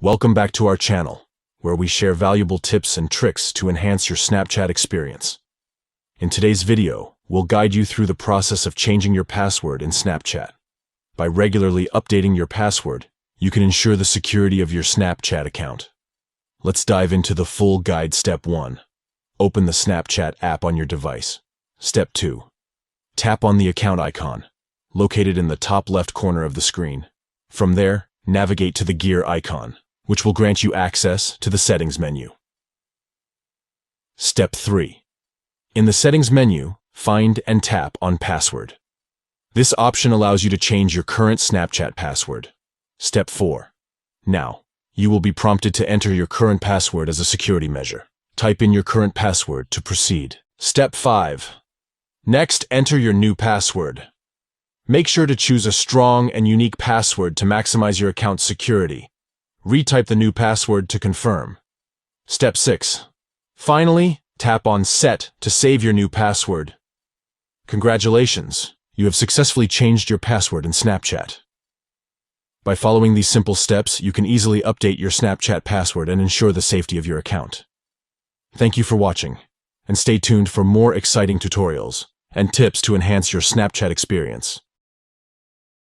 Welcome back to our channel, where we share valuable tips and tricks to enhance your Snapchat experience. In today's video, we'll guide you through the process of changing your password in Snapchat. By regularly updating your password, you can ensure the security of your Snapchat account. Let's dive into the full guide. Step 1. Open the Snapchat app on your device. Step 2. Tap on the account icon, located in the top left corner of the screen. From there, navigate to the gear icon, which will grant you access to the settings menu. Step 3. In the settings menu, find and tap on password. This option allows you to change your current Snapchat password. Step 4. Now, you will be prompted to enter your current password as a security measure. Type in your current password to proceed. Step 5. Next, enter your new password. Make sure to choose a strong and unique password to maximize your account's security. Retype the new password to confirm. Step 6. Finally, tap on Set to save your new password. Congratulations, you have successfully changed your password in Snapchat. By following these simple steps, you can easily update your Snapchat password and ensure the safety of your account. Thank you for watching, and stay tuned for more exciting tutorials and tips to enhance your Snapchat experience.